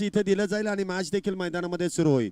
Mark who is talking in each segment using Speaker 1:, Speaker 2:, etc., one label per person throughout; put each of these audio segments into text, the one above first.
Speaker 1: इथे दिलं जाईल आणि मॅच देखील मैदानामध्ये सुरू होईल.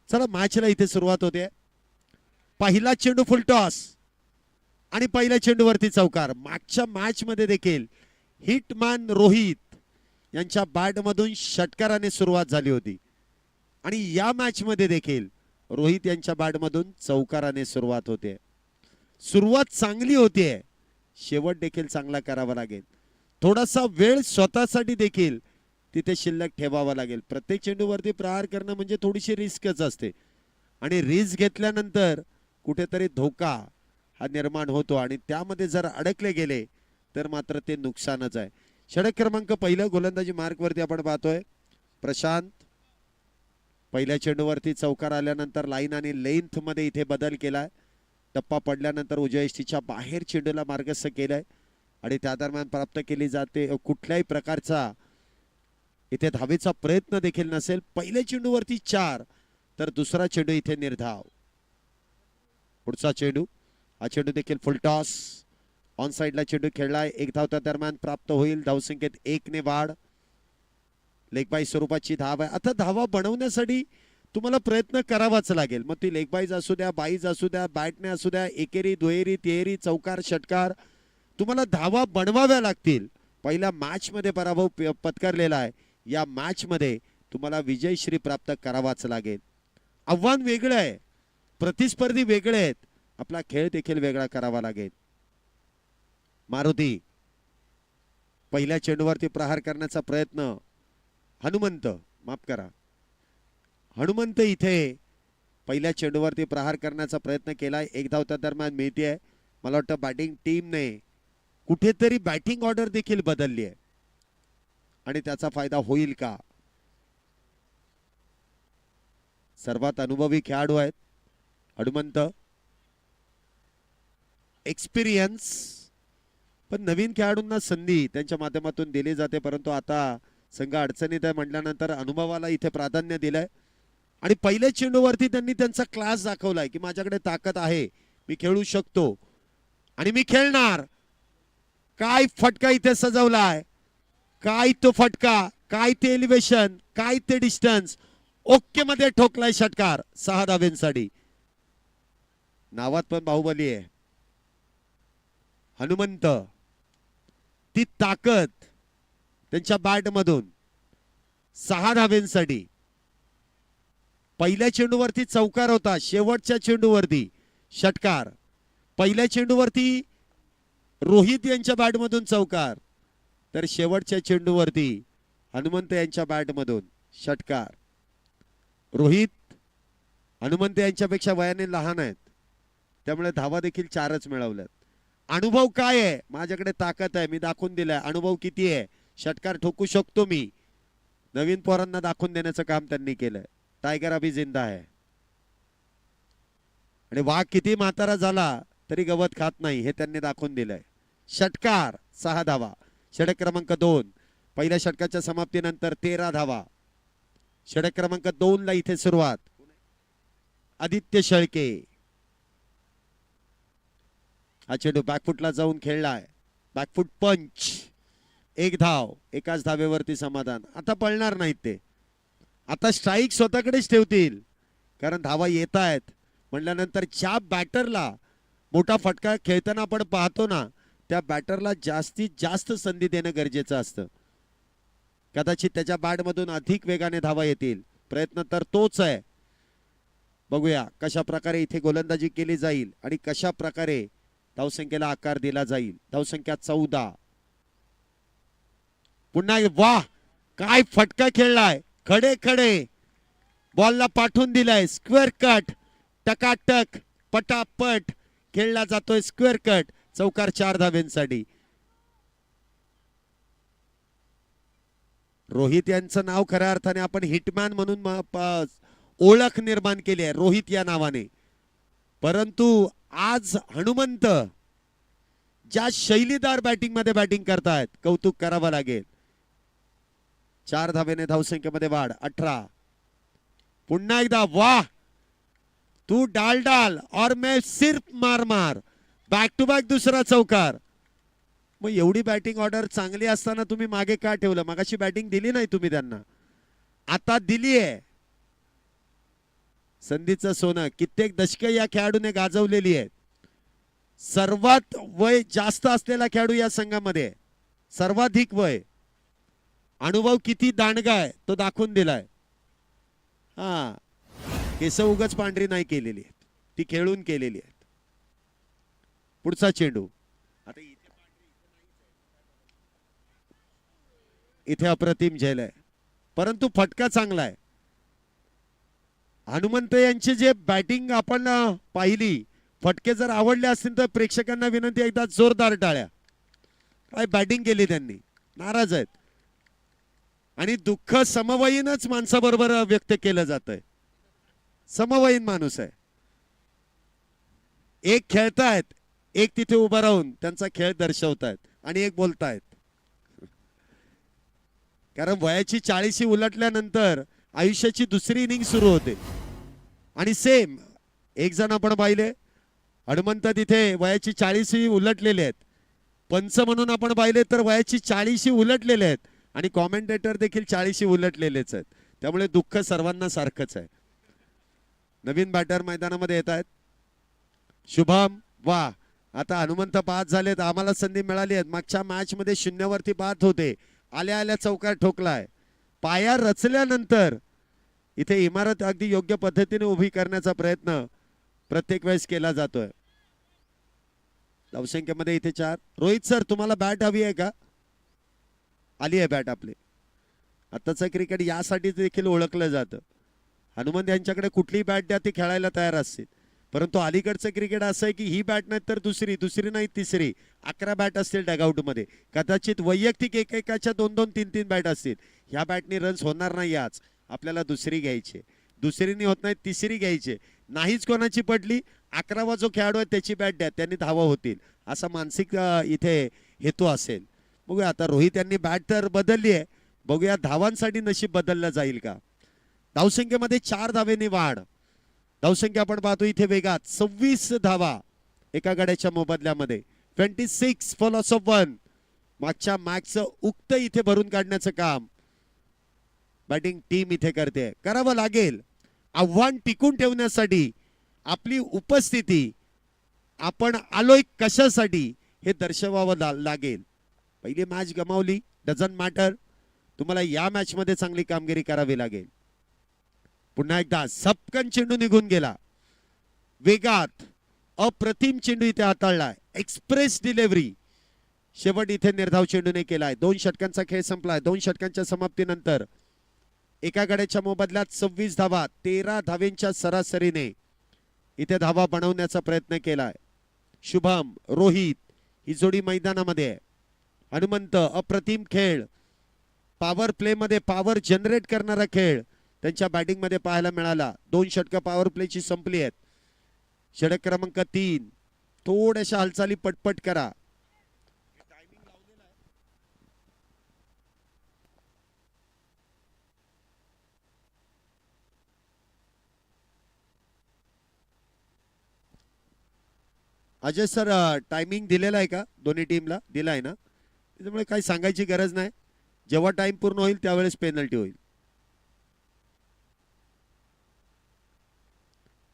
Speaker 1: चला मॅचला इथे सुरुवात होते. पहिला चेंडू फुलटॉस आणि पहिल्या चेंडूवरती चौकार. मागच्या मॅच मध्ये देखील हिटमॅन रोहित यांच्या बॅट मधून षटकाराने सुरुवात झाली होती आणि या मॅच मध्ये देखील रोहित यांच्या बॅट मधून चौकाराने सुरुवात होते. सुरुवात चांगली होतीये, शेवट देखील चांगला करावा लागेल. थोडासा वेळ स्वतःसाठी देखील तिथे शिल्लक ठेवावा लागेल. प्रत्येक चेंडूवरती प्रहार करणं म्हणजे थोडीशी रिस्कच असते आणि रिस्क घेतल्यानंतर कुठेतरी धोका हा निर्माण होतो आणि त्यामध्ये जर अडकले गेले तर मात्र ते नुकसानच आहे. षटक क्रमांक पहिलं गोलंदाजी मार्क वरती आपण पाहतोय प्रशांत. पहिल्या चेंडूवरती चौकार आल्यानंतर लाईन आणि लेंथ मध्ये इथे बदल केलाय. टप्पा पडल्यानंतर उजव्या यष्टीच्या बाहेर चेंडूला मार्गस्थ केलाय आणि त्या दरम्यान प्राप्त केली जाते कुठल्याही प्रकारचा इथे धावेचा प्रयत्न देखील नसेल. पहिल्या चेंडूवरती 4 तर दुसरा चेंडू इथे निर्धाव. पुढचा चेंडू, हा चेंडू देखील फुलटॉस. ऑन साइडला चेंडू खेळलाय. एक धाव त्या दरम्यान प्राप्त होईल. धावसंख्येत 1 ने वाढ. लेगबाई स्वरूपाची धाव आहे. आता धावा बनवण्यासाठी तुम्हाला प्रयत्न करावाच लागेल. मग ती लेगबाईज असू द्या, बाईज असू द्या, बॅटने असू द्या, एकेरी दुहेरी तिहेरी चौकार षटकार, तुम्हाला धावा बनवाव्या लागतील. पहिल्या मॅच मध्ये पराभव पत्करलेला आहे. या मॅच मध्ये तुम्हाला विजयश्री प्राप्त करावाच लागेल. आव्हान वेगळं आहे, प्रतिस्पर्धी वेगळे आहेत, आपला खेळ देखील वेगळा करावा लागेल. मारुती पहिल्या चेंडूवरती प्रहार करण्याचा प्रयत्न. हनुमंत, माफ करा, हनुमंत इथे पहिल्या चेंडूवरती प्रहार करण्याचा प्रयत्न केलाय. एक धाव त्या दरम्यान मिळते. मला वाटतं बॅटिंग टीमने कुठेतरी बॅटिंग ऑर्डर देखील बदलली आहे आणि त्याचा फायदा होईल का? सर्वात अनुभवी खेळाडू आहेत हनुमंत, एक्सपिरियन्स, पण नवीन खेळाडूंना संधी त्यांच्या माध्यमातून दिली जाते. परंतु आता संघ अडचणीत आहे म्हटल्यानंतर अनुभवाला इथे प्राधान्य दिलंय आणि पहिल्या चेंडूवरती त्यांनी त्यांचा क्लास दाखवलाय की माझ्याकडे ताकद आहे, मी खेळू शकतो आणि मी खेळणार. काय फटका इथे सजवलाय, काय तो फटका, काय ते एलिव्हेशन, काय ते डिस्टन्स. ओके मध्ये ठोकलाय षटकार 6 धावेंसाठी. नावात पण बाहुबली आहे हनुमंत. ती ताकद त्यांच्या बॅट मधून 6 धावेंसाठी. पहिल्या चेंडूवरती चौकार होता, शेवटच्या चेंडूवरती षटकार. पहिल्या चेंडूवरती रोहित यांच्या बॅट मधून चौकार तर शेवटच्या चेंडूवरती हनुमंत यांच्या बॅट मधून षटकार. रोहित हनुमंत यांच्यापेक्षा वयाने लहान आहेत, त्यामुळे धावा देखील 4च मिळवल्यात. अनुभव काय आहे, माझ्याकडे ताकद आहे, मी दाखवून दिलाय. अनुभव किती आहे, षटकार ठोकू शकतो मी. नवीन पोरांना दाखवून देण्याचं काम त्यांनी केलंय. टायगर अभी जिंदा आहे आणि वाघ किती म्हातारा झाला तरी गवत खात नाही हे त्यांनी दाखवून दिलंय. षटकार 6 धावा. षटक क्रमांक 2. पहिल्या षटकाच्या समाप्तीनंतर 13 धावा. षटक क्रमांक 2 ला इथे सुरुवात. आदित्य शेळके हा चेंडू बॅकफुटला जाऊन खेळलाय. बॅकफुट पंच. एक धाव, एकाच धावेवरती समाधान. आता पळणार नाहीत ते, आता स्ट्राईक स्वतःकडेच ठेवतील, कारण धावा येत आहेत म्हटल्यानंतर ज्या बॅटरला मोठा फटका खेळताना आपण पाहतो ना, त्या बॅटरला जास्तीत जास्त संधी देणं गरजेचं असतं. कदाचित त्याच्या बॅटमधून अधिक वेगाने धावा येतील, प्रयत्न तर तोच आहे. बघूया कशा प्रकारे इथे गोलंदाजी केली जाईल आणि कशा प्रकारे धावसंख्येला आकार दिला जाईल. धावसंख्या 14. पुन्हा वाह, काय फटका खेळलाय. खडे खडे बॉलला पाठवून दिलाय. स्क्वेअर कट, टकाटक पटापट खेळला जातोय. स्क्वेअर कट, चौकार 4 धाव्यांसाठी. रोहित यांचं नाव खऱ्या अर्थाने आपण हिटमॅन म्हणून ओळख निर्माण केली आहे रोहित या नावाने. परंतु आज हनुमंत ज्या शैलीदार बॅटिंग मध्ये बॅटिंग करतायत, कौतुक करावं लागेल. 4 धावेने धावसंख्येमध्ये वाढ. 18. पुन्हा एकदा वाह, तू डाल डाल और मैं सिर्फ मार मार. बॅक टू बॅक दुसरा चौकार. मग एवढी बॅटिंग ऑर्डर चांगली असताना तुम्ही मागे का ठेवलं? मगाशी बॅटिंग दिली नाही तुम्ही त्यांना, आता दिली आहे. संधीचं सोनं कित्येक दशके या खेळाडूने गाजवलेली आहे. सर्वात वय जास्त असलेला खेळाडू या संघामध्ये, सर्वाधिक वय, अनुभव किती दांडगा आहे तो दाखवून दिलाय. हा, केस उगाच पांढरी नाही केलेली आहेत, ती खेळून केलेली आहेत. पुढचा चेंडू. आता इथे अप्रतिम झेल आहे, परंतु फटका चांगला आहे. हनुमंत यांची जे बॅटिंग आपण पाहिली, फटके जर आवडले असतील तर प्रेक्षकांना विनंती, एकदा जोरदार टाळ्या. काय बॅटिंग केली त्यांनी, नाराज आहेत. आणि दुःख समवयीनच माणसाबरोबर व्यक्त केलं जात आहे. समवयीन माणूस आहे. एक खेळतायत, एक तिथे उभा राहून त्यांचा खेळ दर्शवतायत आणि एक बोलतायत. कारण वयाची 40 उलटल्यानंतर आयुष्याची दुसरी इनिंग सुरू होते. आणि सेम एक जण आपण पाहिले, हनुमंत तिथे वयाची 40 उलटलेले आहेत. पंच म्हणून आपण पाहिले तर वयाची 40 उलटलेले आहेत आणि कॉमेंटेटर देखील 40 उलटलेलेच आहेत. त्यामुळे दुःख सर्वांना सारखंच आहे. नवीन बॅटर मैदानामध्ये येत आहेत. शुभम, वा, आता हनुमंत बाद झालेत. आम्हाला संधी मिळाली आहे. मागच्या मॅच मध्ये 0 वरती बाद होते, आल्या आल्या चौकार ठोकलाय. पाया रचल्यानंतर इथे इमारत अगदी योग्य पद्धतीने उभी करण्याचा प्रयत्न प्रत्येक वेळेस केला जातोय. धावसंख्येमध्ये इथे 4. रोहित सर, तुम्हाला बॅट हवी आहे का? आली आहे बॅट आपली. आताचं क्रिकेट यासाठी देखील ओळखलं जातं. हनुमंत यांच्याकडे कुठलीही बॅट द्या, ते खेळायला तयार असतील. परंतु अलीकडचं क्रिकेट असं आहे की ही बॅट नाही तर दुसरी, दुसरी नाही तिसरी, 11 बॅट असतील डगआउट मध्ये. कदाचित वैयक्तिक एकेकाच्या 2-2, 3-3 बॅट असतील. ह्या बॅटनी रन्स होणार नाही. आज आपल्याला दुसरी घ्यायची, दुसरीनी होत नाही तिसरी घ्यायची. नाहीच कोणाची पडली, 11वा जो खेळाडू आहे त्याची बॅट द्या, त्यांनी धावा होतील, असा मानसिक इथे हेतू असेल. बघूया आता रोहित यांनी बॅट तर बदलली आहे, बघूया धावांसाठी नशीब बदललं जाईल का. धावसंख्येमध्ये 4 धावेनी वाढ. धावसंख्या आपण पाहतो इथे वेगात 26 धावा एका गड्याच्या मोबदल्यामध्ये. 26 फॉर लॉस ऑफ 1. मागच्या मॅचचं उक्त इथे भरून काढण्याचं काम बॅटिंग टीम इथे करते. करावं लागेल. आव्हान टिकून ठेवण्यासाठी आपली उपस्थिती, आपण आलोय कशासाठी हे दर्शवावं लागेल. पहिली मॅच गमावली, डझंट मॅटर, तुम्हाला या मॅच मध्ये चांगली कामगिरी करावी लागेल. पुन्हा एकदा सपकन चेंडू निघून गेला. वेगात अप्रतिम चेंडू इथे हाताळलाय. एक्सप्रेस डिलिव्हरी शेवट इथे निर्धाव चेंडूने केलाय. 2 षटकांचा खेळ संपलाय. 2 षटकांच्या समाप्तीनंतर एका गड्याच्या मोबदल्यात 26 धावा, 13 धावेंच्या सरासरीने इथे धावा बनवण्याचा प्रयत्न केलाय. शुभम, रोहित ही जोडी मैदानामध्ये आहे. हनुमंत, अप्रतिम खेळ, पॉवर प्ले मध्ये पॉवर जनरेट करणारा खेळ त्यांच्या बॅटिंग मध्ये पाहायला मिळाला. 2 षटक पॉवर प्लेची संपली आहेत. षटक क्रमांक 3. थोड्याशा हालचाली पटपट करा. अजय सर टायमिंग दिलेला आहे का दोन्ही टीमला? दिला आहे ना, त्यामुळे काही सांगायची गरज नाही. जेव्हा टाइम पूर्ण होईल त्यावेळेस पेनल्टी होईल.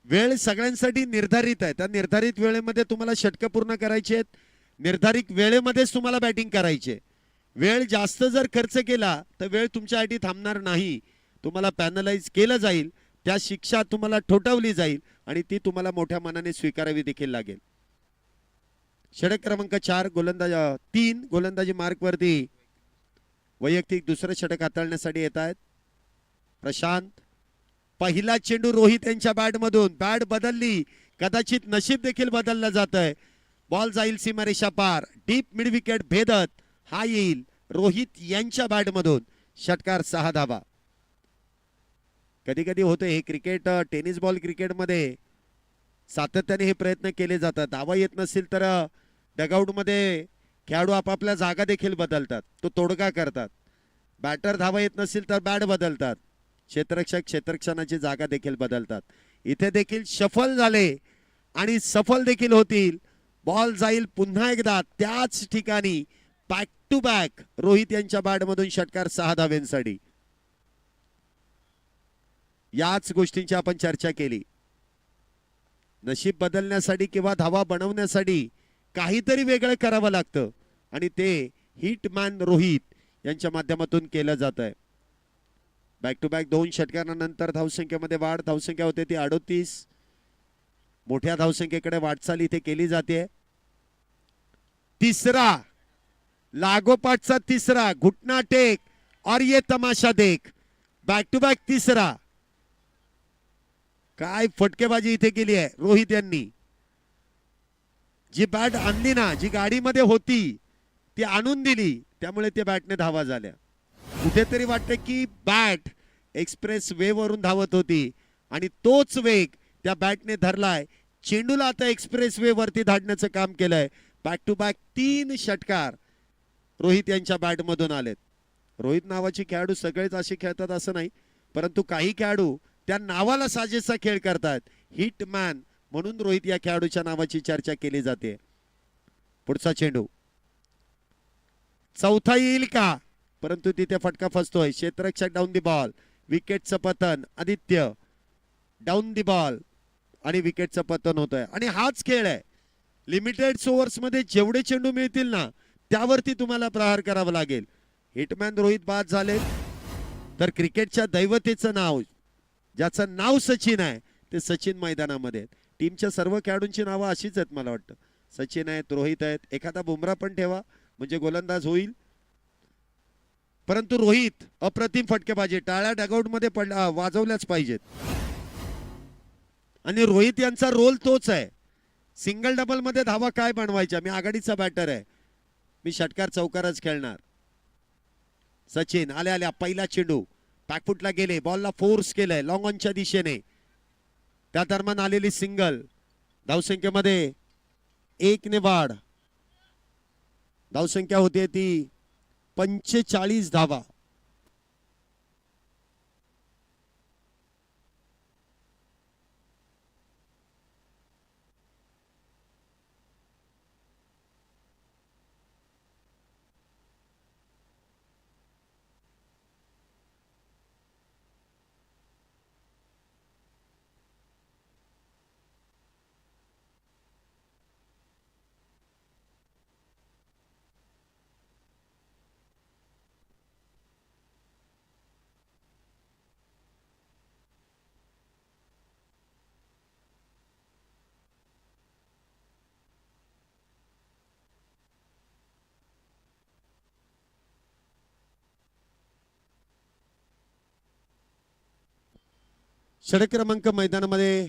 Speaker 1: वेळ सगळ्यांसाठी निर्धारित आहे. त्या निर्धारित वेळेमध्ये तुम्हाला षटकं पूर्ण करायची आहेत. निर्धारित वेळेमध्येच तुम्हाला बॅटिंग करायची. वेळ जास्त जर खर्च केला तर वेळ तुमच्यासाठी थांबणार नाही. तुम्हाला पॅनलाइज केलं जाईल, त्या शिक्षा तुम्हाला ठोठावली जाईल आणि ती तुम्हाला मोठ्या मनाने स्वीकारावी देखील लागेल. षटक क्रमांक 4 गोलंदाज 3 गोलंदाजी मार्क वरती वैयक्तिक दुसरं षटक हाताळण्यासाठी येत आहेत प्रशांत. पहिला चेंडू रोहित यांच्या बॅट मधून. बॅट बदलली, कदाचित नशीब देखील बदललं जात आहे. बॉल जाईल सीमारेषा पार, डीप मिड विकेट भेदत हा येईल रोहित यांच्या बॅट मधून. षटकार 6 धावा. कधी कधी होते हे क्रिकेट, टेनिस बॉल क्रिकेटमध्ये सातत्याने हे प्रयत्न केले जातात. धावा येत नसेल तर डगआउट मध्ये खेळाडू आपापल्या जागा देखील बदलतात, तो तोडगा करतात. बॅटर धावा येत नसेल तर बॅट बदलतात. क्षेत्ररक्षक क्षेत्ररक्षणाची जागा देखील बदलतात. इथे देखील सफल झाले आणि सफल देखील होतील. बॉल जाईल पुन्हा एकदा त्याच ठिकाणी. बॅक टू बॅक रोहित यांच्या बॅटमधून षटकार 6 धाव्यांसाठी. याच गोष्टींची आपण चर्चा केली. नशीब बदलण्यासाठी किंवा धावा बनवण्यासाठी काहीतरी वेगळं करावं लागतं आणि ते हिटमॅन रोहित यांच्या माध्यमातून केलं जात आहे. बॅक टू बॅक 2 षटकांनंतर धावसंख्येमध्ये वाढ. धावसंख्या होते ती 38. मोठ्या धावसंख्येकडे वाटचाल इथे केली जाते. तिसरा लागोपाठचा तिसरा, घुटना टेक और ये तमाशा देख. बॅक टू बॅक तिसरा. काय फटकेबाजी इथे केली आहे रोहित यांनी. जी बॅट आणली ना, जी गाडीमध्ये होती ती आणून दिली, त्यामुळे ते बॅटने धावा झाल्या. कुठेतरी वाटतं की बॅट एक्सप्रेस वे वरून धावत होती आणि तोच वेग त्या बॅटने धरलाय. चेंडूला आता एक्सप्रेस वे वरती धाडण्याचं काम केलंय. बॅक टू बॅक 3 षटकार रोहित यांच्या बॅटमधून आलेत. रोहित नावाचे खेळाडू सगळेच असे खेळतात असं नाही, परंतु काही खेळाडू त्या नावाला साजेसा खेळ करतात. हिटमॅन म्हणून रोहित या खेळाडूच्या नावाची चर्चा केली जाते. पुढचा चेंडू चौथा येईल का, परंतु तिथे फटका फसतोय. क्षेत्ररक्षक डाऊन दी बॉल. विकेटचं पतन. आदित्य डाऊन दी बॉल आणि विकेटचं पतन होत आहे. आणि हाच खेळ आहे. लिमिटेड ओव्हर्स मध्ये जेवढे चेंडू मिळतील ना त्यावरती तुम्हाला प्रहार करावा लागेल. हिटमॅन रोहित बाद झाले तर क्रिकेटच्या दैवतेचं नाव, ज्याचं नाव सचिन आहे, ते सचिन मैदानामध्ये. टीमच्या सर्व खेळाडूंची नावं अशीच आहेत मला वाटतं. सचिन आहेत, रोहित आहेत, एखादा बुमरा पण ठेवा म्हणजे गोलंदाज होईल. परंतु रोहित अप्रतिम फटकेबाजी, टाळ्या डगआउट मध्ये पडला वाजवल्याच पाहिजेत. आणि रोहित यांचा रोल तोच आहे. सिंगल डबल मध्ये धावा काय बनवायच्या, मी आघाडीचा बॅटर आहे, मी षटकार चौकारच खेळणार. सचिन आल्या आल्या पहिला चेंडू बॅकफुटला गेले, बॉलला फोर्स केलंय लॉंग ऑनच्या दिशेने. त्या दरम्यान आलेली सिंगल. धावसंख्येमध्ये 1 ने वाढ. धावसंख्या होते ती 45 धावा. षटक क्रमांक मैदानामध्ये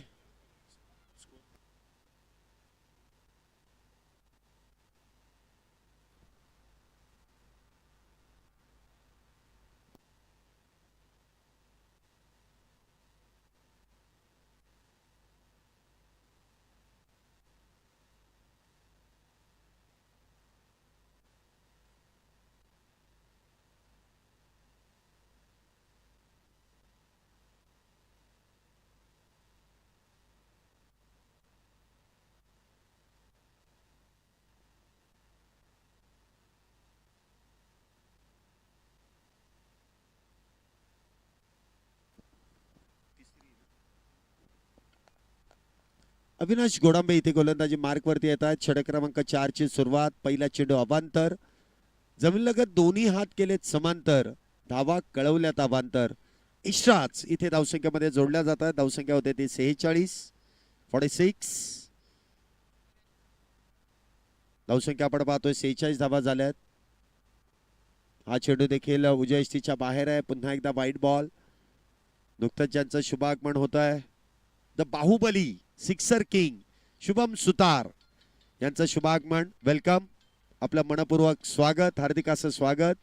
Speaker 1: अविनाश गोडांबे इथे गोलंदाजी मार्क वरती येतात. षटक क्रमांक 4 ची सुरुवात. पहिला चेंडू अवांतर, जमीनलगत दोन्ही हात केलेत समांतर, धावा कळवल्यात अवांतर. इशाच इथे धावसंख्येमध्ये जोडल्या जातात. धावसंख्या होते ती 46. धावसंख्या आपण पाहतोय 46 धावा झाल्यात. हा चेंडू देखील उजव्या यष्टीच्या बाहेर आहे. पुन्हा एकदा वाईट बॉल. नुकतंच ज्यांचं शुभागमन होत आहे, the Baahubali sixer king Shubham Sutar यांचं शुभागमन. वेलकम, आपलं मनपूर्वक स्वागत, हार्दिक असं स्वागत.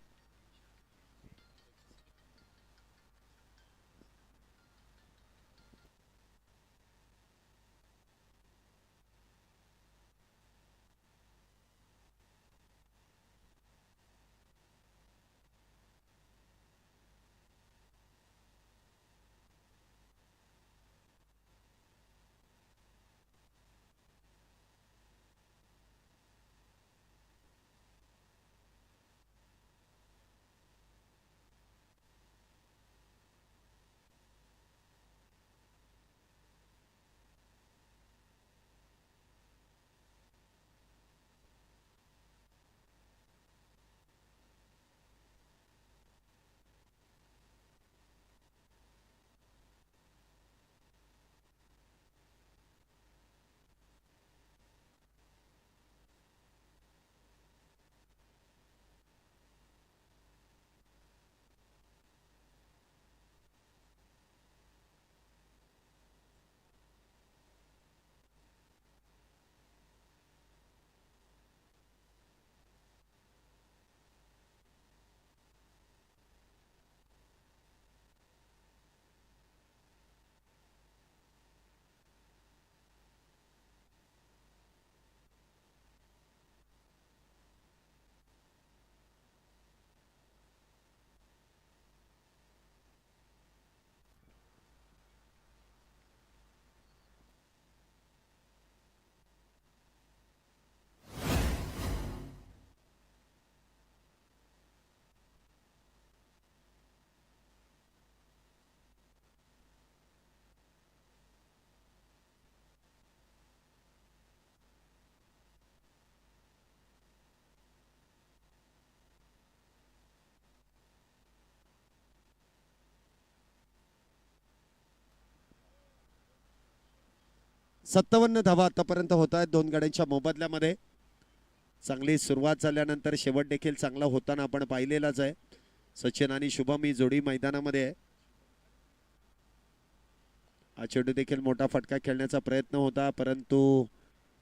Speaker 1: सत्तावन्न धावा आतापर्यंत होत आहेत दोन गाड्यांच्या मोबदल्यामध्ये. चांगली सुरुवात झाल्यानंतर शेवट देखील चांगला होताना आपण पाहिलेलाच आहे. सचिन आणि शुभम ही जोडी मैदानामध्ये आहे. हा चेंडू देखील मोठा फटका खेळण्याचा प्रयत्न होता, परंतु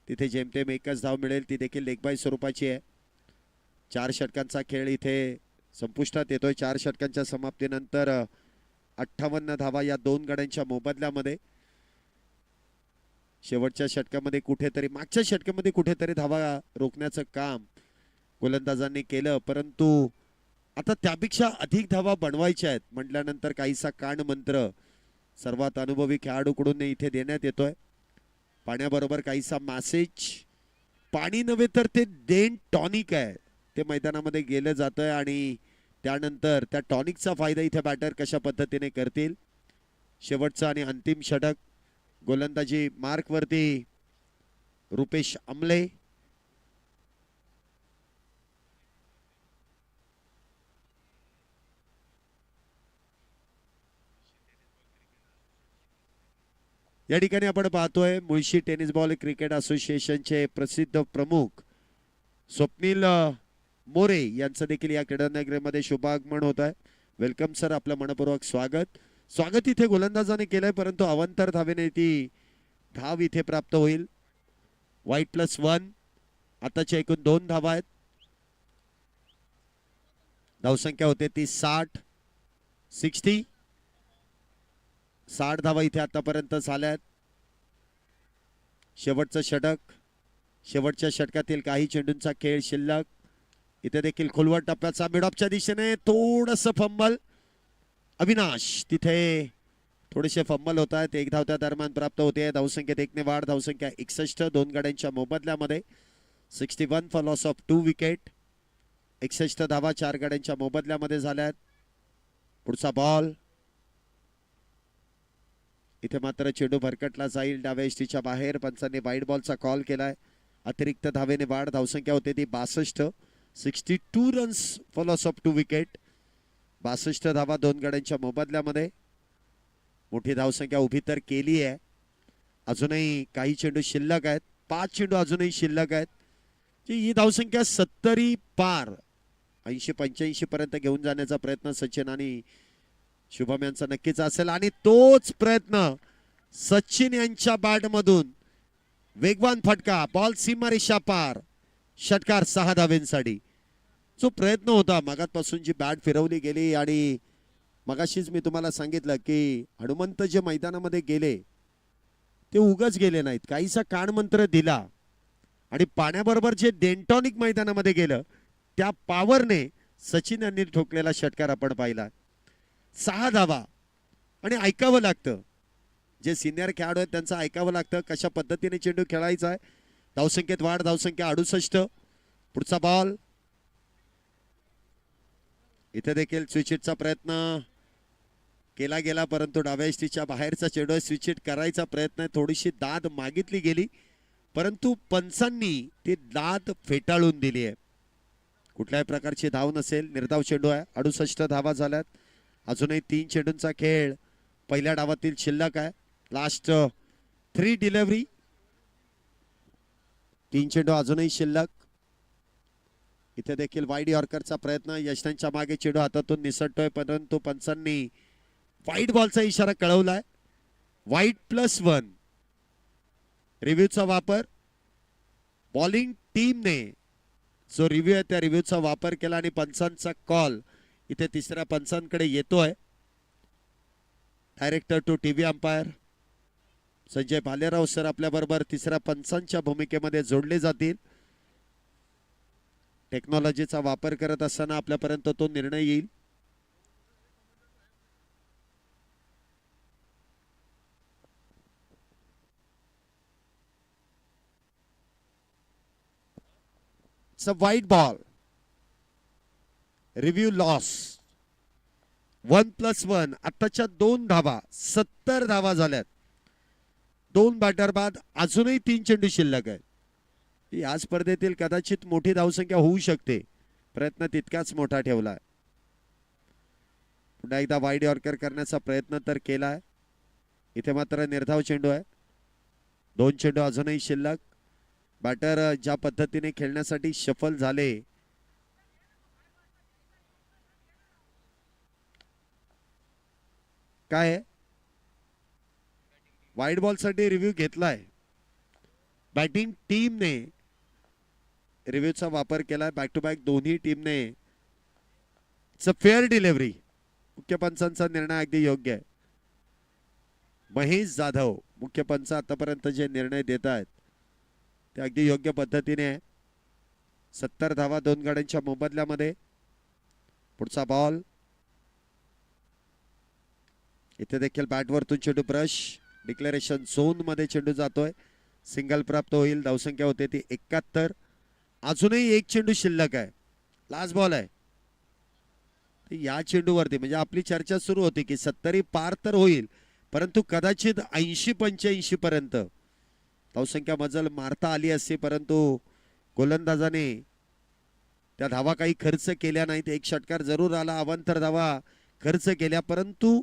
Speaker 1: तिथे जेमतेम एकच धाव मिळेल, ती देखील लेगबाय स्वरूपाची आहे. 4 षटकांचा खेळ इथे संपुष्टात येतोय. 4 षटकांच्या समाप्तीनंतर 58 धावा या दोन गाड्यांच्या मोबदल्यामध्ये. शेवटच्या षटकामध्ये कुठेतरी, मागच्या षटकामध्ये कुठेतरी धावा रोखण्याचं काम गोलंदाजांनी केलं, परंतु आता त्यापेक्षा अधिक धावा बनवायच्या आहेत म्हटल्यानंतर काहीसा कान मंत्र सर्वात अनुभवी खेळाडूकडून इथे देण्यात येतोय. पाण्याबरोबर काहीसा मॅसेज, पाणी नव्हे तर ते देण टॉनिक आहे, ते मैदानामध्ये गेलं जातंय आणि त्यानंतर त्या टॉनिकचा फायदा इथे बॅटर कशा पद्धतीने करतील. शेवटचं आणि अंतिम षटक. गोलंदाजी मार्क वरती रुपेश आमले. या ठिकाणी आपण पाहतोय मुळशी टेनिस बॉल क्रिकेट असोसिएशनचे प्रसिद्ध प्रमुख स्वप्नील मोरे यांचं देखील या क्रीडानगरीमध्ये शुभागमन होत आहे. वेलकम सर, आपलं मनपूर्वक स्वागत. स्वागत इथे गोलंदाजाने केलंय, परंतु अवांतर धावेने ती धाव इथे प्राप्त होईल. वाईट +1. आताच्या एकूण 2 धावा आहेत. धावसंख्या होते ती 60 धावा इथे आतापर्यंत झाल्यात. शेवटचं षटक, शेवटच्या षटकातील काही चेंडूंचा खेळ शिल्लक. इथे देखील खोलवर टप्प्याचा मिडऑफच्या दिशेने थोडंसं फंबल. अविनाश तिथे थोडेसे फंबल होत आहेत. 1 धाव त्या दरम्यान प्राप्त होते. धावसंख्येत 1 ने वाढ. धावसंख्या 61 दोन गाड्यांच्या मोबदल्यामध्ये. 61 फॉर लॉस ऑफ 2 विकेट. 61 धावा 4 गाड्यांच्या मोबदल्यामध्ये झाल्यात. पुढचा बॉल इथे मात्र चेंडू भरकटला जाईल डाव्या इष्टीच्या बाहेर. पंचांनी वाईड बॉलचा कॉल केलाय. अतिरिक्त धावेने वाढ. धावसंख्या होते ती 62. 62 runs for loss of 2 wicket. 62 धावा 2 गड्यांच्या मोबदल्यामध्ये. मोठी धावसंख्या उभी तर केली आहे. अजूनही काही चेंडू शिल्लक आहेत. 5 चेंडू अजूनही शिल्लक आहेत. ही धावसंख्या 70 पार 80-85 पर्यंत घेऊन जाण्याचा प्रयत्न सचिन आणि शुभम यांचा नक्कीच असेल. आणि तोच प्रयत्न सचिन यांच्या बॅटमधून. वेगवान फटका. बॉल सीमारेषा पार. षटकार 6 धावेंसाठी. जो प्रयत्न होता मगापासून जी बॅट फिरवली गेली. आणि मगाशीच मी तुम्हाला सांगितलं की हनुमंत जे मैदानामध्ये गेले ते उगाच गेले नाहीत. काहीसा कानमंत्र दिला आणि पाण्याबरोबर जे डेंटॉनिक मैदानामध्ये गेलं त्या पॉवरने सचिन यांनी ठोकलेला षटकार आपण पाहिला. 6 धावा. आणि ऐकावं लागतं. जे सिनियर खेळाडू आहेत त्यांचं ऐकावं लागतं कशा पद्धतीने चेंडू खेळायचा आहे. धावसंख्येत वाढ. धावसंख्या 68. पुढचा बॉल. इथे देखील स्विचिटचा प्रयत्न केला गेला परंतु डाव्या इष्टीच्या बाहेरचा चेंडू. स्विचिट करायचा प्रयत्न. थोडीशी दाद मागितली गेली परंतु पंचांनी ती दाद फेटाळून दिली आहे. कुठल्याही प्रकारची धाव नसेल. निर्धाव चेंडू आहे. 68 धावा झाल्यात. अजूनही 3 चेंडूंचा खेळ पहिल्या डावातील शिल्लक आहे. Last 3 delivery. 3 चेंडू अजूनही शिल्लक. इथे देखील वाईड यॉर्करचा प्रयत्न. यशनांच्या मागे चेंडू हातातून निसटतोय परंतु पंचांनी वाईड बॉलचा इशारा कळवलाय. वाईड +1. रिव्ह्यूचा वापर. बॉलिंग टीमने जो रिव्ह्यू आहे त्या रिव्ह्यूचा वापर केला आणि पंचांचा कॉल इथे तिसऱ्या पंचांकडे येतोय. Director to TV umpire Sanjay Bhalerao sir आपल्या बरोबर तिसऱ्या पंचांच्या भूमिकेमध्ये जोडले जातील. टेक्नॉलॉजीचा वापर करत असताना आपल्यापर्यंत तो निर्णय येईल. वाईट बॉल. Review loss. 1+1. आताच्या 2 धावा. 70 धावा झाल्यात. 2 बॅटर बाद. अजूनही 3 चेंडू शिल्लक आहेत. या स्पर्धेतील कदाचित मोठी धावसंख्या होऊ शकते. प्रयत्न तितकाच मोठा ठेवलाय. पुन्हा एकदा वाईड यॉर्कर करण्याचा प्रयत्न तर केलाय. इथे मात्र निर्धाव चेंडू आहे. 2 चेंडू अजूनही शिल्लक. बॅटर ज्या पद्धतीने खेळण्यासाठी शफल झाले काय वाईड बॉल साठी रिव्ह्यू घेतलाय. बॅटिंग टीमने रिव्ह्यूचा वापर केलाय. बॅक टू बॅक दोन्ही टीमने. Fair delivery. मुख्य पंचांचा निर्णय अगदी योग्य आहे. महेश जाधव मुख्य पंच आतापर्यंत जे निर्णय देत आहेत ते अगदी योग्य पद्धतीने आहे. 70 धावा 2 गड्यांच्या मोबदल्यामध्ये. पुढचा बॉल. इथे देखील बॅटवरतून चेंडू ब्रश. डिक्लेरेशन झोन मध्ये चेंडू जातोय. सिंगल प्राप्त होईल. धावसंख्या होते ती 71. अजूनही 1 चेंडू शिल्लक आहे. लास्ट बॉल आहे. या चेंडूवरती म्हणजे आपली चर्चा सुरू होती की 70 पार तर होईल परंतु कदाचित 80-85 पर्यंत धावसंख्या मजल मारता आली असती परंतु गोलंदाजाने त्या धावा काही खर्च केल्या नाहीत. 1 षटकार जरूर आला. अवांतर धावा खर्च केल्या परंतु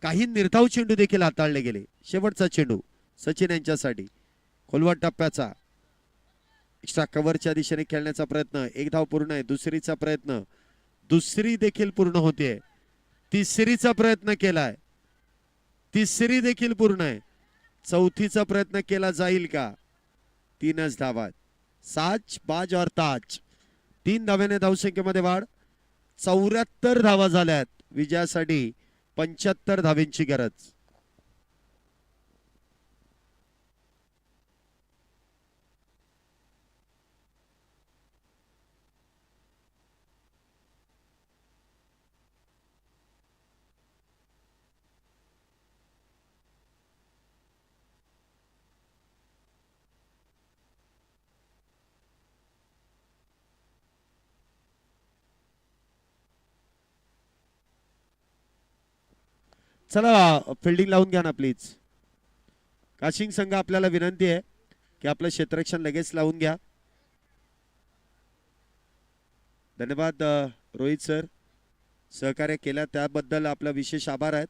Speaker 1: काही निर्धाव चेंडू देखील हाताळले गेले. शेवटचा चेंडू सचिन यांच्यासाठी खोलवट टप्प्याचा. एक्स्ट्रा कव्हरच्या दिशेने खेळण्याचा प्रयत्न. 1 धाव पूर्ण आहे. दुसरीचा प्रयत्न. दुसरी देखील पूर्ण होते. तिसरीचा प्रयत्न केलाय. तिसरी देखील पूर्ण आहे. चौथीचा प्रयत्न केला जाईल का. 3च धावा. साच बाज और ताज. 3 धाव्याने धावसंख्येमध्ये वाढ. 74 धावा झाल्यात. विजयासाठी 75 धावेंची गरज. चला फिल्डिंग लावून घ्या ना प्लीज. काशिंग संघ आपल्याला विनंती आहे की आपलं क्षेत्ररक्षण लगेच लावून घ्या. धन्यवाद रोहित सर, सहकार्य केल्या त्याबद्दल आपला विशेष आभार आहेत.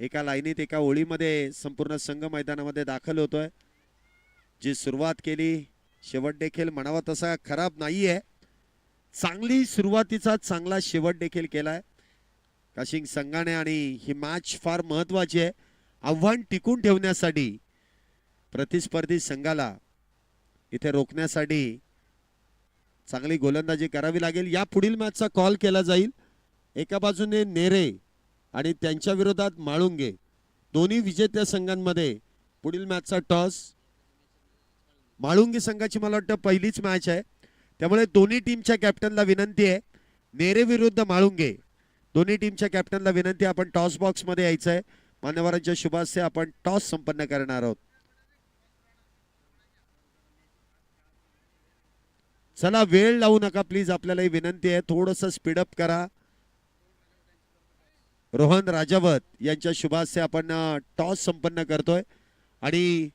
Speaker 1: एका लाईनीत एका ओळीमध्ये संपूर्ण संघ मैदानामध्ये दाखल होतोय. जी सुरुवात केली शेवट देखील म्हणावा तसा खराब नाहीये. चांगली सुरुवातीचा चांगला शेवट देखील केलाय काशिंग संघाने आणि ही मॅच फार महत्वाची आहे. आव्हान टिकून ठेवण्यासाठी प्रतिस्पर्धी संघाला इथे रोखण्यासाठी चांगली गोलंदाजी करावी लागेल. या पुढील मॅचचा कॉल केला जाईल. एका बाजूने नेरे आणि त्यांच्या विरोधात माळुंगे, दोन्ही विजेत्या संघांमध्ये पुढील मॅचचा टॉस. माळुंगे संघाची मला वाटतं पहिलीच मॅच आहे, त्यामुळे दोन्ही टीमच्या कॅप्टनला विनंती आहे, नेरे विरुद्ध माळुंगे दोन्ही टीमच्या कॅप्टनला विनंती, आपण टॉस बॉक्स मध्ये यायचं आहे. मान्यवरांच्या शुभास्ते आपण टॉस संपन्न करणार आहोत. चला वेळ लावू नका प्लीज, आपल्याला ही विनंती आहे, थोडंसं स्पीडअप करा. रोहन राजावत यांच्या शुभास्ते आपण टॉस संपन्न करतोय आणि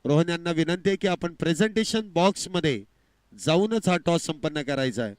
Speaker 1: रोहन यांना विनंती आहे की आपण प्रेझेंटेशन बॉक्स मध्ये जाऊनच हा टॉस संपन्न करायचा आहे.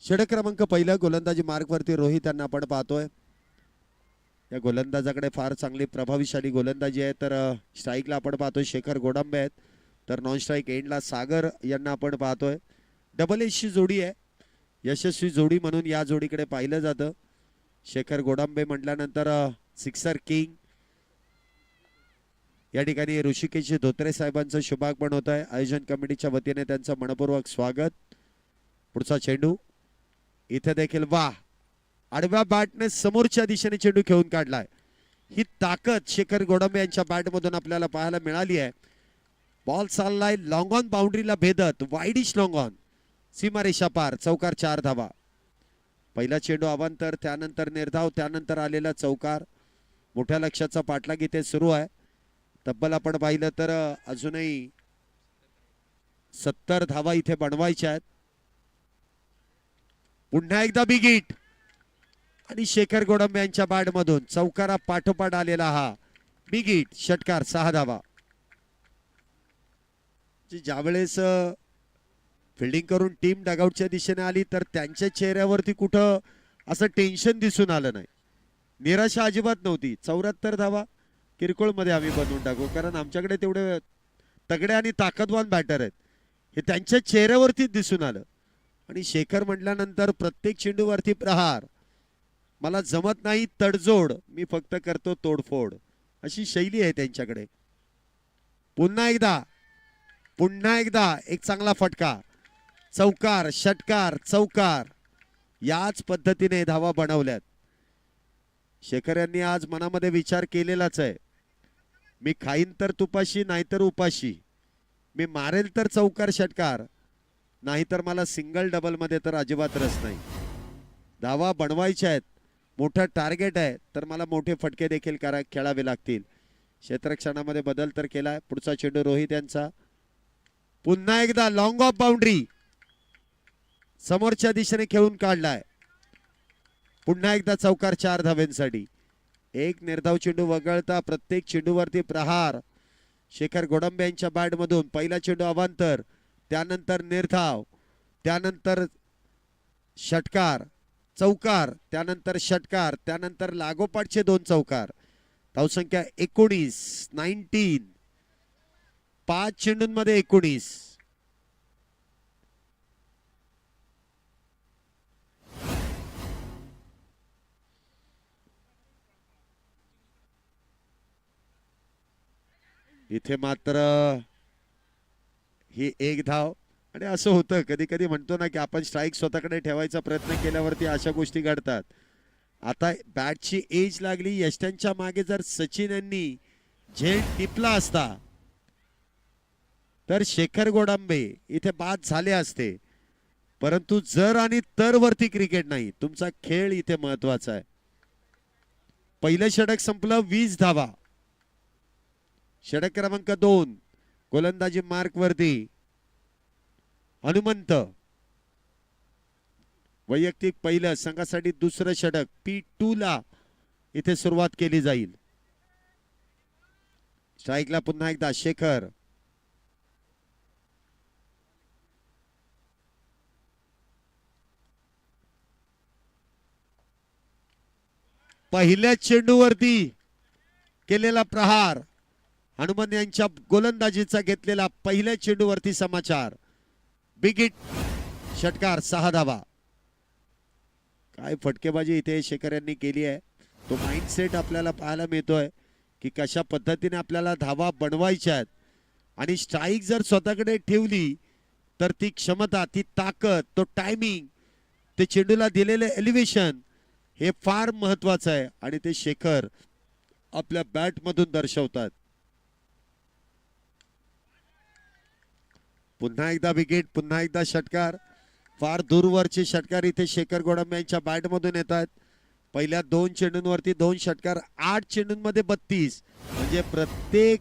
Speaker 1: षटक क्रमांक पहिल्या गोलंदाजी मार्कवरती रोहित यांना आपण पाहतोय. या गोलंदाजाकडे फार चांगली प्रभावीशाली गोलंदाजी आहे. तर स्ट्राईकला आपण पाहतोय शेखर गोडांबे आहेत, तर नॉन स्ट्राईक एंडला सागर यांना आपण पाहतोय. डबल एसची जोडी आहे, यशस्वी जोडी म्हणून या जोडीकडे पाहिलं जातं. शेखर गोडांबे म्हटल्यानंतर सिक्सर किंग. या ठिकाणी ऋषिकेश धोत्रे साहेबांचं शुभागमन होत आहे. आयोजन कमिटीच्या वतीने त्यांचं मनपूर्वक स्वागत. पुढचा चेंडू इथे देखील वा, आडव्या बॅटने समोरच्या दिशेने चेंडू खेळून काढलाय. ही ताकद शेखर गोडांबे यांच्या बॅटमधून आपल्याला पाहायला मिळाली आहे. बॉल चाललाय लॉंग ऑन बाउंड्रीला भेदत, वाईडिश लॉंग ऑन, सीमारेषा पार, चौकार 4 धावा. पहिला चेंडू अवांतर, त्यानंतर निर्धाव, त्यानंतर आलेला चौकार. मोठ्या लक्ष्याचा पाठलाग इथे सुरू आहे. तब्बल आपण पाहिलं तर अजूनही 70 धावा इथे बनवायच्या आहेत. पुन्हा एकदा बिग हिट, आणि शेखर गोडंबे यांच्या बॅट मधून चौकारा पाठोपाठ आलेला हा बिग हिट षटकार 6 धावा. ज्यावेळेस फिल्डिंग करून टीम डगआउटच्या दिशेने आली तर त्यांच्या चेहऱ्यावरती कुठं असं टेन्शन दिसून आलं नाही. निराशा अजिबात नव्हती. 74 धावा किरकोळ मध्ये आम्ही बनवून टाकू, कारण आमच्याकडे तेवढे तगडे आणि ताकदवान बॅटर आहेत हे त्यांच्या चेहऱ्यावरतीच दिसून आलं. आणि शेखर म्हटल्यानंतर प्रत्येक चेंडूवरती प्रहार, मला जमत नाही तडजोड, मी फक्त करतो तोडफोड, अशी शैली आहे त्यांच्याकडे. पुन्हा एकदा एक चांगला फटका, चौकार षटकार चौकार, याच पद्धतीने धावा बनवल्यात. शेखर यांनी आज मनामध्ये विचार केलेलाच आहे, मी खाईन तर तुपाशी नाहीतर उपाशी, मी मारेल तर चौकार षटकार, नाहीतर मला सिंगल डबल मध्ये तर अजिबात रस नाही. धावा बनवायच्या आहेत, मोठं टार्गेट आहे, तर मला मोठे फटके देखील खेळावे लागतील. क्षेत्ररक्षणामध्ये बदल तर केलाय. पुढचा चेंडू रोहित यांचा, पुन्हा एकदा लॉंग ऑफ बाउंड्री, समोरच्या दिशेने खेळून काढलाय. पुन्हा एकदा चौकार 4 धाव्यांसाठी. एक निर्धाव चेंडू वगळता प्रत्येक चेंडूवरती प्रहार. शेखर गोडंबे यांच्या बॅट मधून पहिला चेंडू अवांतर, त्यानंतर निर्धाव, त्यानंतर षटकार चौकार, त्यानंतर षटकार, त्यानंतर लागोपाठचे 2 चौकार. धावसंख्या 19 5 चेंडूंमध्ये 19. इथे मात्र ही एक धाव. आणि असं होतं कधी कधी म्हणतो ना की आपण स्ट्राईक स्वतःकडे ठेवायचा प्रयत्न केल्यावरती अशा गोष्टी घडतात. आता बॅटची एज लागली. यष्ट्यांच्या मागे जर सचिन यांनी झेल टिपला असता तर शेखर गोडंबे इथे बाद झाले असते. परंतु जर आणि तर वरती क्रिकेट नाही, तुमचा खेळ इथे महत्वाचा आहे. पहिलं षटक संपलं, 20 धावा. षटक क्रमांक 2 गोलंदाजी मार्क वरती हनुमंत. वैयक्तिक पहिलं, संघासाठी दुसरं षटक. P2 ला इथे सुरुवात केली जाईल. स्ट्राईकला पुन्हा एकदा शेखर. पहिल्या चेंडूवरती केलेला प्रहार, हनुमंत यांच्या गोलंदाजीचा घेतलेला पहिल्या चेंडूवरती समाचार. बिग हिट षटकार 6 धावा. काय फटकेबाजी इथे शेखर यांनी केली आहे. तो माइंडसेट आपल्याला पाहायला मिळतोय की कशा पद्धतीने आपल्याला धावा बनवायच्या आहेत. आणि स्ट्राईक जर स्वतःकडे ठेवली तर ती क्षमता, ती ताकद, तो टायमिंग, ते चेंडूला दिलेले एलिव्हेशन, हे फार महत्वाचं आहे. आणि ते शेखर आपल्या बॅट मधून दर्शवतात. पुन्हा एकदा विकेट, पुन्हा एकदा षटकार. फार दूरवरचे षटकार इथे शेखर गोडंबे यांच्या बॅट मधून येतात. पहिल्या 2 चेंडूंवरती 2 षटकार, 8 चेंडूंमध्ये 32, म्हणजे प्रत्येक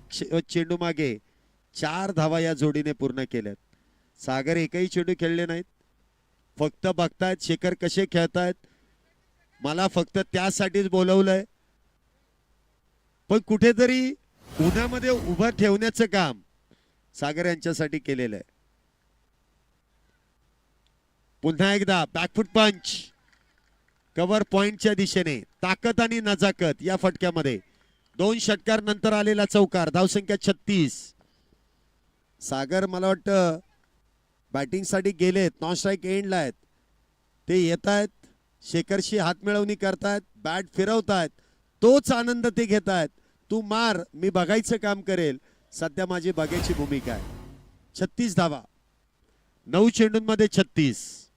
Speaker 1: चेंडू मागे 4 धावा या जोडीने पूर्ण केल्यात. सागर एकही चेंडू खेळले नाहीत, फक्त बघतायत शेखर कसे खेळतायत. मला फक्त त्यासाठीच बोलवलंय, पण कुठेतरी उन्हामध्ये उभं ठेवण्याचं काम सागर यांच्यासाठी केलेलं आहे. पुन्हा एकदा बॅकफुट पंच, कव्हर पॉइंटच्या दिशेने ताकद आणि नजाकत या फटक्यामध्ये. 2 षटकार नंतर आलेला चौकार. धावसंख्या 36. सागर मला वाटतं बॅटिंग साठी गेलेत, नॉन स्ट्राईक एंडला आहेत. ते येत आहेत, शेखरशी हात मिळवणी करतायत, बॅट फिरवतायत, तोच आनंद ते घेत आहेत. तू मार, मी बघायचं काम करेल, सध्या माझी बघायची भूमिका आहे. 36 धावा, 9 चेंडूंमध्ये 36,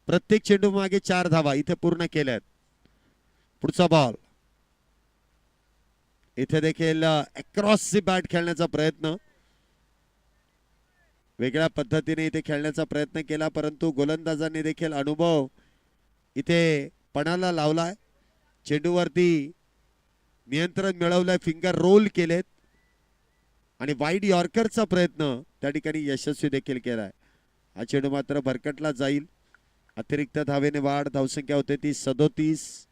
Speaker 1: प्रत्येक चेंडू मागे 4 धावा इथे पूर्ण केल्यात. पुढचा बॉल. इथे देखील अक्रॉसची बॅट खेळण्याचा प्रयत्न, वेगळ्या पद्धतीने इथे खेळण्याचा प्रयत्न केला, परंतु गोलंदाजांनी देखील अनुभव इथे पणाला लावलाय. चेंडूवरती नियंत्रण मिळवलंय, फिंगर रोल केलेत आणि वाईड यॉर्करचा प्रयत्न त्या ठिकाणी यशस्वी देखील केलाय. हा चेंडू मात्र भरकटला जाईल. अतिरिक्त धावेने वाढ, धावसंख्या होते ती 37.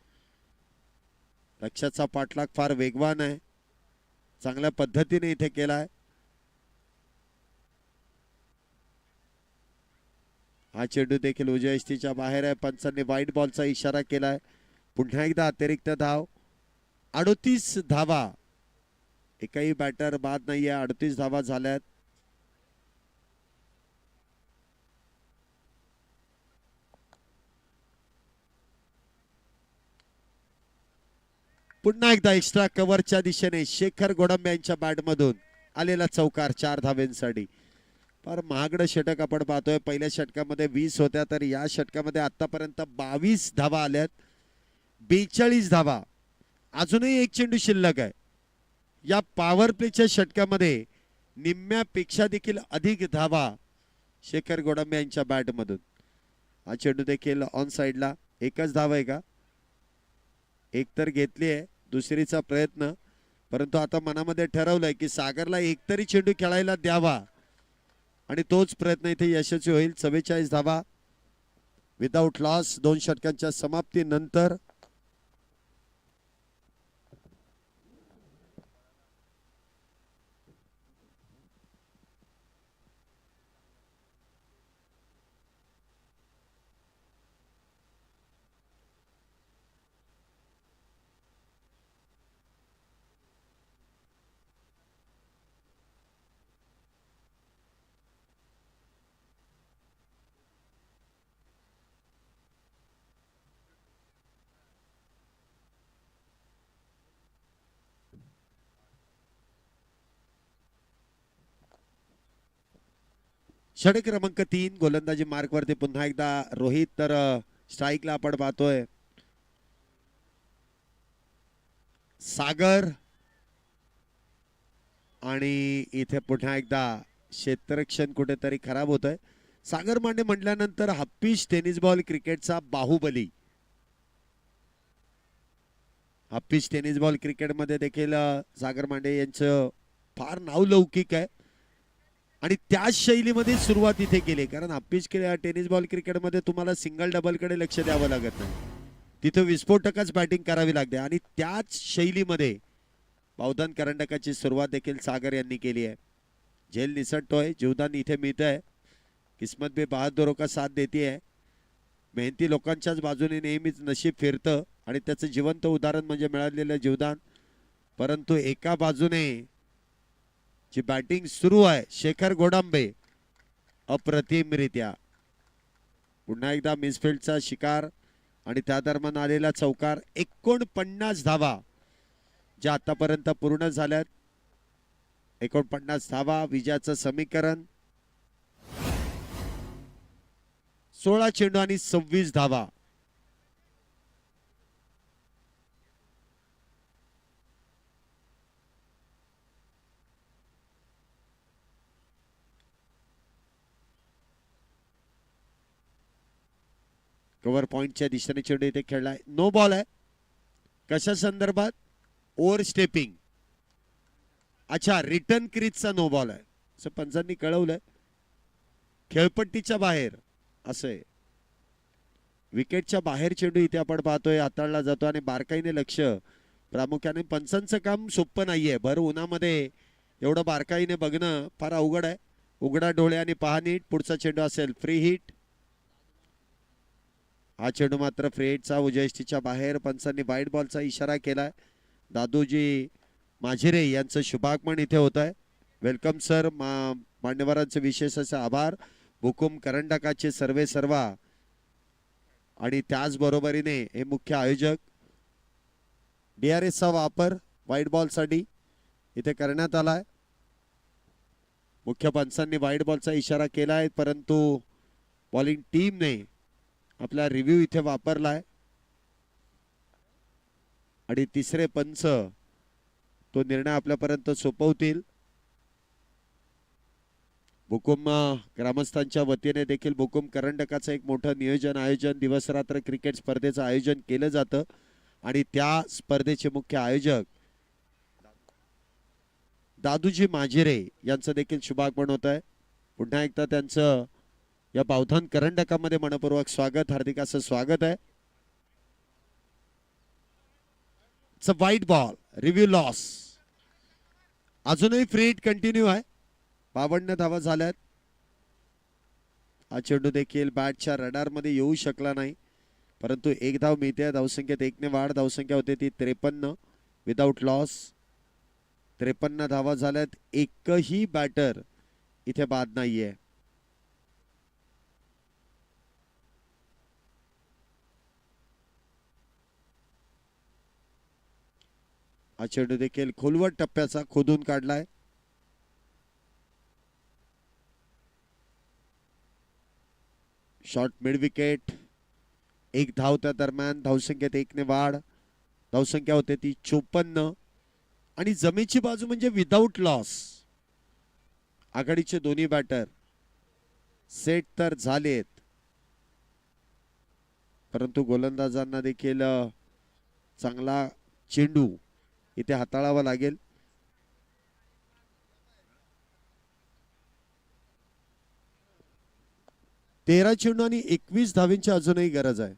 Speaker 1: लक्ष्याचा पाठलाग फार वेगवान आहे, चांगल्या पद्धतीने इथे केलाय. हा चेंडू देखील उजव्या यष्टीच्या बाहेर आहे. पंचांनी व्हाईट बॉलचा इशारा केलाय. पुन्हा एकदा अतिरिक्त धाव. 38 धावा, एकही बॅटर बाद नाहीये. 38 धावा झाल्यात. पुन्हा एकदा एक्स्ट्रा कव्हरच्या दिशेने शेखर गोडंबे यांच्या बॅटमधून आलेला चौकार 4 धावेंसाठी. फार महागडं षटक आपण पाहतोय. पहिल्या षटकामध्ये 20 होत्या, तर या षटकामध्ये आतापर्यंत 22 धावा आल्यात. 42 धावा, अजूनही एक चेंडू शिल्लक आहे. या पॉवर प्लेच्या षटकामध्ये निम्म्यापेक्षा देखील अधिक धावा शेखर गोडंबे यांच्या बॅटमधून. हा चेंडू देखील ऑन साइडला. एकच धाव आहे का? एक तर घेतली आहे, दुसरीचा प्रयत्न. परंतु आता मनामध्ये ठरवलंय की सागरला एकतरी चेंडू खेळायला द्यावा आणि तोच प्रयत्न इथे यशस्वी होईल. 44 धावा विदाउट लॉस 2 षटकांच्या समाप्तीनंतर. षटक क्रमांक 3 गोलंदाजी मार्क वरती पुन्हा एकदा रोहित. तर स्ट्राईकला आपण पाहतोय सागर आणि इथे पुन्हा एकदा क्षेत्ररक्षण कुठेतरी खराब होत आहे. सागर मांडे म्हटल्यानंतर हप्पीश टेनिस बॉल क्रिकेटचा बाहुबली. हप्पीश टेनिस बॉल क्रिकेटमध्ये देखील सागर मांडे यांचं फार नावलौकिक आहे आणि त्याच शैलीमध्ये सुरुवात इथे केली. कारण हप्पीश टेनिस बॉल क्रिकेटमध्ये तुम्हाला सिंगल डबल कडे लक्ष द्यावं लागत नाही, तिथे विस्फोटकच बॅटिंग करावी लागते आणि त्याच शैलीमध्ये बावधन करंडकाची सुरुवात देखील सागर यांनी केली आहे. झेल निसटतोय, जीवदान इथे मिळत आहे. किस्मत भी बहादुरों का साथ देती है. मेहनती लोकांच्याच बाजूने नेहमीच नशीब फिरतं आणि त्याचं जिवंत उदाहरण म्हणजे मिळालेलं जीवदान. परंतु एका बाजूने जी बॅटिंग सुरू आहे शेखर गोडंबे अप्रतिमरित्या. पुन्हा एकदा मिसफिल्डचा शिकार आणि त्या दरम्यान आलेला चौकार. 49 धावा ज्या आतापर्यंत पूर्ण झाल्यात. 49 धावा विजयाचं समीकरण. 16 चेंडू आणि 26 धावा. कव्हर पॉइंटच्या दिशेने चेंडू इथे खेळलाय. नो बॉल आहे. कशा संदर्भात? Over stepping. अच्छा, रिटर्न क्रीजचा नो बॉल आहे असं पंचांनी कळवलंय. खेळपट्टीच्या बाहेर असे विकेटच्या बाहेर चेंडू इथे आपण पाहतोय हाताळला जातो आणि बारकाईने लक्ष. प्रामुख्याने पंचांचं काम सोपं नाहीये. भर उन्हामध्ये एवढं बारकाईने बघणं फार अवघड आहे. उघडा डोळे आणि पहा नीट. पुढचा चेंडू असेल फ्री हिट. हा चेंडू मात्र फ्री हिटचा उजयष्टीच्या बाहेर. पंचांनी व्हाईट बॉलचा इशारा केलाय. दादूजी माझिरे यांचं शुभागमन इथे होत आहे. Welcome sir. मान्यवरांचे विशेष असे आभार. हुकुम करंडकाचे सर्वे सर्वा आणि त्याचबरोबरीने हे मुख्य आयोजक DRSचा वापर व्हाईट बॉल साठी इथे करण्यात आलाय. मुख्य पंचांनी व्हाईट बॉलचा इशारा केलाय परंतु बॉलिंग टीमने आपला रिव्ह्यू इथे वापरलाय आणि तिसरे पंच तो निर्णय आपल्यापर्यंत सोपवतील. भुकुम ग्रामस्थांच्या वतीने देखील भुकुम करंडकाचं एक मोठं नियोजन आयोजन दिवस रात्र क्रिकेट स्पर्धेचं आयोजन केलं जातं आणि त्या स्पर्धेचे मुख्य आयोजक दादूजी माझिरे यांचं देखील शुभागमन होत आहे. पुन्हा एकदा त्यांचं या बावधन करंडकामध्ये मनपूर्वक स्वागत, हार्दिक असं स्वागत आहे. इट्स अ वाईट बॉल, रिव्ह्यू लॉस. अजूनही फ्री हिट कंटिन्यू आहे. 52 धावा झाल्यात. हा चेंडू देखील बॅटच्या रडार मध्ये येऊ शकला नाही, परंतु एक धाव मिळते. धावसंख्येत 1 ने वाढ. धावसंख्या होते ती 53 विदाउट लॉस. 53 धावा झाल्यात. एकही बॅटर इथे बाद नाहीये. हा चेंडू देखील खोलवर टप्प्याचा खोदून काढलाय. Short mid wicket. एक धाव त्या दरम्यान. धावसंख्येत 1 ने वाढ. धावसंख्या होते ती 54 आणि जमेची बाजू म्हणजे विदाउट लॉस. आघाडीचे दोन्ही बॅटर सेट तर झालेत, परंतु गोलंदाजांना देखील चांगला चेंडू इथे हाताळावा लागेल. तेरा चेंडू आणि 21 धावींची अजूनही गरज आहे.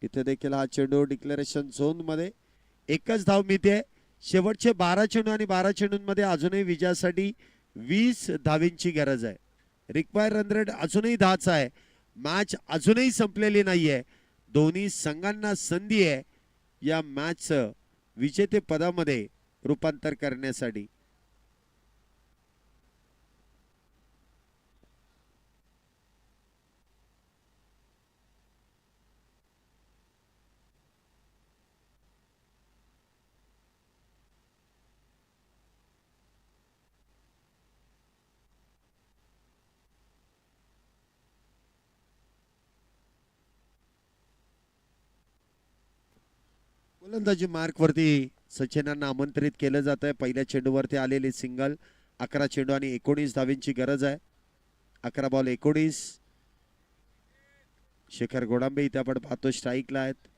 Speaker 1: इथे देखील हा चेंडू डिक्लेरेशन झोन मध्ये. एकच धाव मिळते. शेवटचे 12 चेंडू आणि 12 चेंडूंमध्ये अजूनही विजयासाठी 20 धावींची गरज आहे. रिक्वायर रन रेट अजूनही 10चा आहे. मॅच अजूनही संपलेली नाहीये. दोन्ही संघांना संधी आहे या मॅचचं विजेते पदामध्ये रूपांतर करण्यासाठी. गोलंदाजी मार्क वरती सचिनांना आमंत्रित केलं जात आहे. पहिल्या चेंडूवरती आलेली सिंगल. 11 चेंडू आणि 19 धावींची गरज आहे. 11 बॉल 19. शेखर गोडांबे इथे आपण पाहतो स्ट्राईकला आहेत.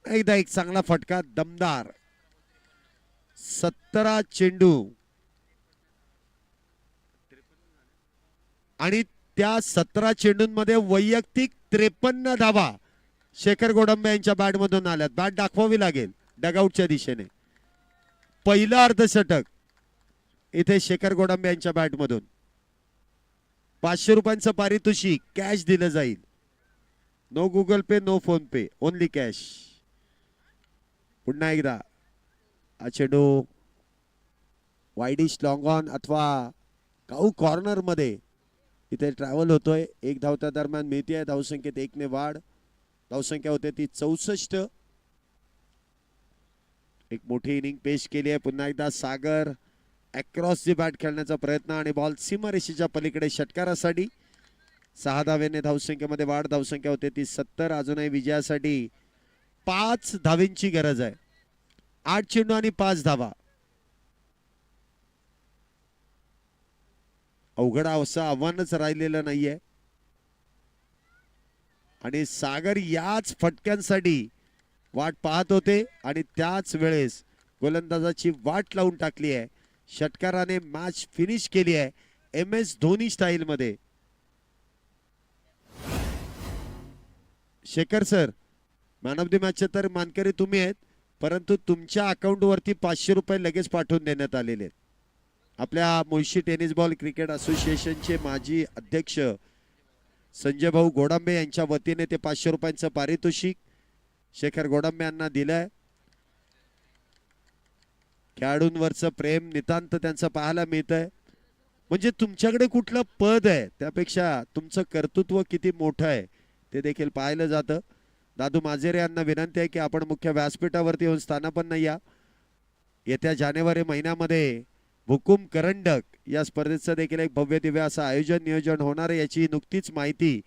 Speaker 1: एकदा एक चांगला फटका दमदार. 17 चेंडू आणि त्या 17 चेंडूंमध्ये वैयक्तिक 53 धावा शेखर गोडंबे यांच्या बॅट मधून आल्यात. बॅट दाखवावी लागेल डगआउटच्या दिशेने. पहिलं अर्धशतक इथे शेखर गोडंबे यांच्या बॅट मधून. 500 रुपयांचं पारितोषिक कॅश दिलं जाईल. नो गुगल पे, नो फोन पे, ओनली कॅश. पुन्हा एकदा हा चेंडू वाईडिश लॉंग ऑन अथवा काऊ कॉर्नर मध्ये इथे ट्रॅव्हल होतोय. एक धाव त्या दरम्यान मिळते. धावसंख्येत 1 ने वाढ. धावसंख्या होते ती 64. एक मोठी इनिंग पेश केली आहे. पुन्हा एकदा सागर अक्रॉस दी बॅट खेळण्याचा प्रयत्न आणि बॉल सीमारेषेच्या पलीकडे षटकारासाठी. 6 धावेने धावसंख्येमध्ये वाढ. धावसंख्या होते ती 70. अजूनही विजयासाठी 5 धावींची गरज आहे. 8 चेंडू आणि 5 धावा. अवघड असं आव्हानच राहिलेलं नाहीये आणि सागर याच फटक्यांसाठी वाट पाहत होते आणि त्याच वेळेस गोलंदाजाची वाट लावून टाकली आहे. षटकाराने मॅच फिनिश केली आहे MS धोनी स्टाईल मध्ये. Shekhar sir, man of the match तर मानकरी तुम्ही आहेत, परंतु तुमच्या अकाउंट वरती 500 रुपये लगेच पाठवून देण्यात आलेले आहेत. आपल्या मुळशी टेनिस बॉल क्रिकेट असोसिएशनचे माजी अध्यक्ष संजय भाऊ गोडांबे यांच्या वतीने ते 500 रुपयांचं पारितोषिक शेखर गोडांबे यांना दिलंय. खेळाडूंवरचं प्रेम नितांत त्यांचं पाहायला मिळतंय. म्हणजे तुमच्याकडे कुठलं पद आहे त्यापेक्षा तुमचं कर्तृत्व किती मोठं आहे ते देखील पाहिलं जातं. दादू माजेरे यांना विनंती आहे की आपण मुख्य व्यासपीठावरती येऊन स्थानापन्न या. येत्या जानेवारी महिन्यामध्ये हुकुम करंडक या स्पर्धेचं देखील एक भव्य दिव्य असं आयोजन नियोजन होणार आहे. याची नुकतीच माहिती